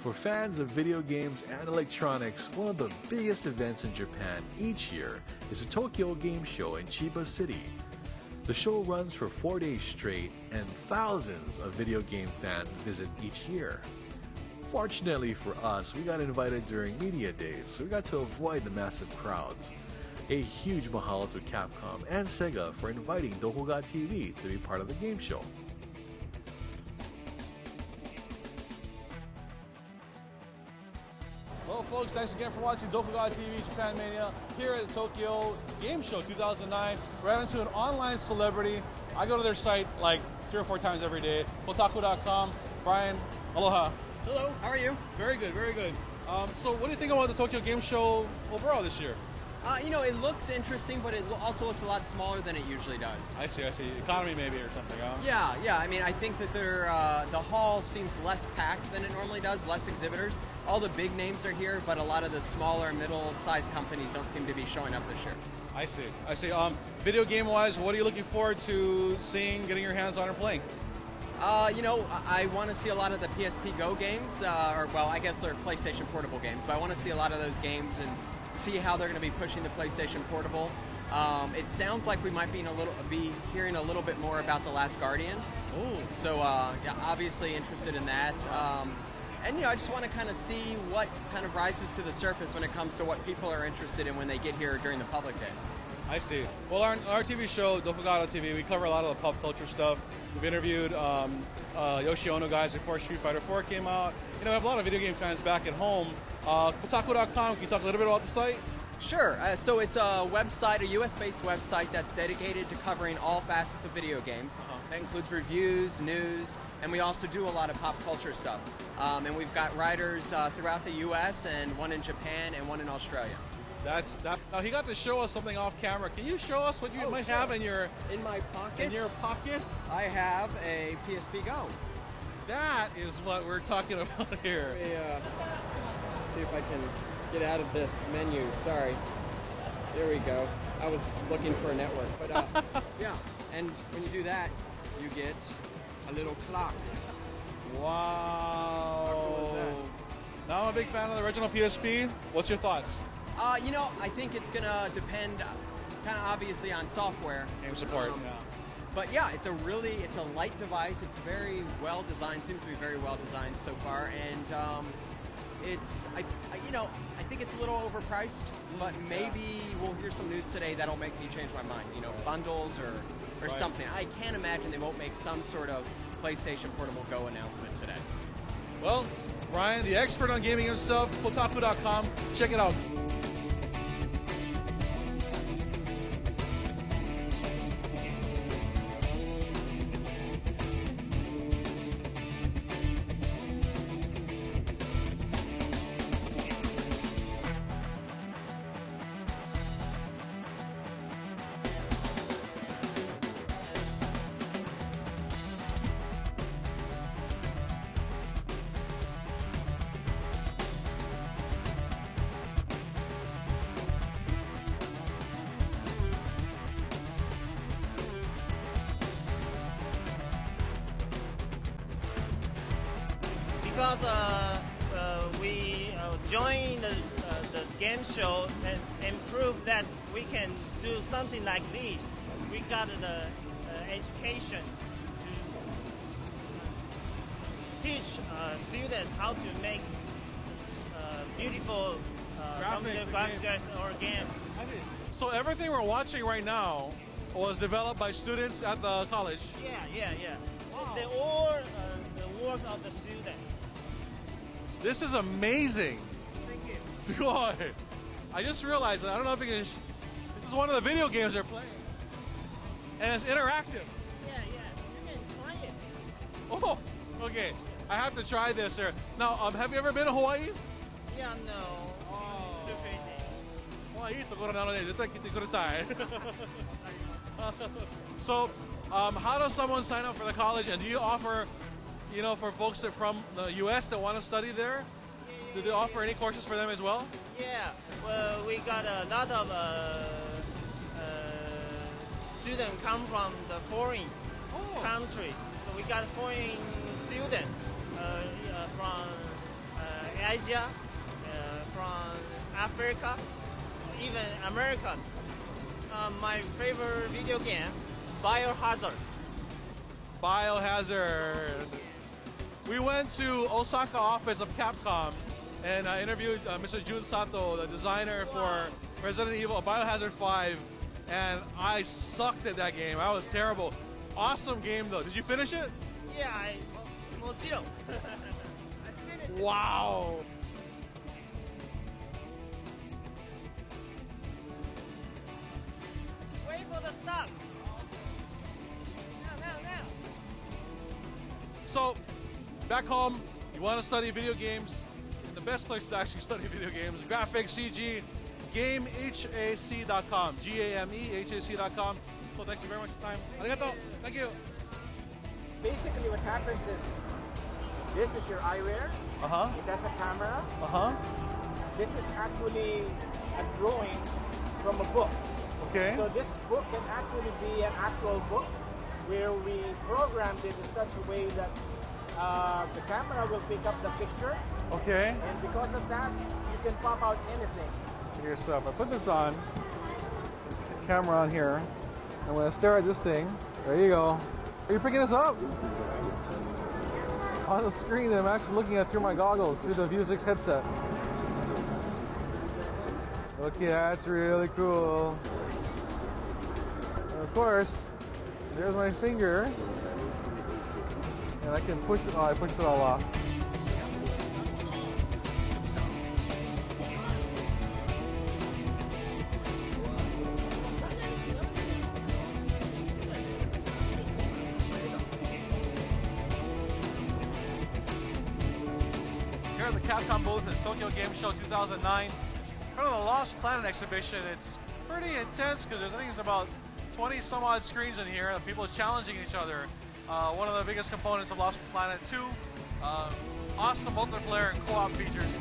For fans of video games and electronics, one of the biggest events in Japan each year is the Tokyo Game Show in Chiba City. The show runs for 4 days straight, and thousands of video game fans visit each year. Fortunately for us, we got invited during media days, so we got to avoid the massive crowds. A huge mahalo to Capcom and Sega for inviting DokoGa TV to be part of the game show. Well, folks, thanks again for watching DokoGa TV Japan Mania here at the Tokyo Game Show 2009. We're out into an online celebrity. I go to their site like 3 or 4 times every day. Kotaku.com. Brian, aloha. Hello, how are you? Very good, very good. So what do you think about the Tokyo Game Show overall this year? It looks interesting, but it also looks a lot smaller than it usually does. I see. Economy maybe or something, huh? Yeah. I mean, I think that the hall seems less packed than it normally does, less exhibitors. All the big names are here, but a lot of the smaller, middle-sized companies don't seem to be showing up this year. I see. Video game-wise, what are you looking forward to seeing, getting your hands on, or playing? I want to see a lot of the PSP Go games, I guess they're PlayStation Portable games, but I want to see a lot of those games and see how they're going to be pushing the PlayStation Portable. It sounds like we might be hearing a little bit more about The Last Guardian. Oh. So, obviously interested in that. I just want to kind of see what kind of rises to the surface when it comes to what people are interested in when they get here during the public days. I see. Well, our TV show, DokoGa TV, we cover a lot of the pop culture stuff. We've interviewed Yoshi Ono guys before Street Fighter 4 came out. We have a lot of video game fans back at home. Kotaku.com, can you talk a little bit about the site? Sure. So it's a website, a US-based website that's dedicated to covering all facets of video games. That includes reviews, news, and we also do a lot of pop culture stuff. And we've got writers throughout the US and one in Japan and one in Australia. Now he got to show us something off camera. Can you show us what you might have in my pocket? In your pocket? I have a PSP Go. That is what we're talking about here. Let me see if I can get out of this menu. Sorry. There we go. I was looking for a network, but yeah. And when you do that, you get a little clock. Wow. How cool is that? Now I'm a big fan of the original PSP. What's your thoughts? I think it's gonna depend, kind of obviously on software. Game support. Yeah. But yeah, it's a light device. It's very well designed. Seems to be very well designed so far, and I think it's a little overpriced. But maybe we'll hear some news today that'll make me change my mind. Bundles or something. I can't imagine they won't make some sort of PlayStation Portable Go announcement today. Well, Ryan, the expert on gaming himself, Kotaku.com. Check it out. Because we joined the game show and proved that we can do something like this. We got the education to teach students how to make beautiful graphics or games. So everything we're watching right now was developed by students at the college? Yeah. Wow. They're all the work of the students. This is amazing. Thank you. Sugoi. I just realized, I don't know if this is one of the video games they're playing. And it's interactive. Yeah. You can try it. Oh, okay. I have to try this, sir. Now, have you ever been to Hawaii? Yeah, no. Oh. It's too crazy. Hawaii, ところなので絶対来てください. So, how does someone sign up for the college? And do you offer, for folks that from the U.S. that want to study there, do they offer any courses for them as well? Yeah, well, we got a lot of students come from the foreign country. So we got foreign students from Asia, from Africa, even American. My favorite video game, Biohazard. Biohazard. We went to Osaka office of Capcom and I interviewed Mr. Jun Sato, the designer for Resident Evil Biohazard 5, and I sucked at that game. I was terrible. Awesome game though. Did you finish it? Yeah, I finished it. Wow. Wait for the stop. Now. So, back home, you want to study video games, the best place to actually study video games, graphics, CG, GameHAC.com, GameHAC.com. So thanks you very much for your time. Arigato. Thank you. Basically what happens is, this is your eyewear. It has a camera. This is actually a drawing from a book. Okay. So this book can actually be an actual book where we programmed it in such a way that the camera will pick up the picture. Okay. And because of that, you can pop out anything. Here, so if I put this on, this camera on here, I'm going to stare at this thing. There you go. Are you picking this up? On the screen that I'm actually looking at through my goggles, through the Vuzix headset. Okay, that's really cool. And of course, there's my finger. And I can push it, I pushed it all off. Here at the Capcom booth at Tokyo Game Show 2009, in front of the Lost Planet exhibition. It's pretty intense because I think there's about 20 some odd screens in here of people challenging each other. One of the biggest components of Lost Planet 2, awesome multiplayer and co-op features.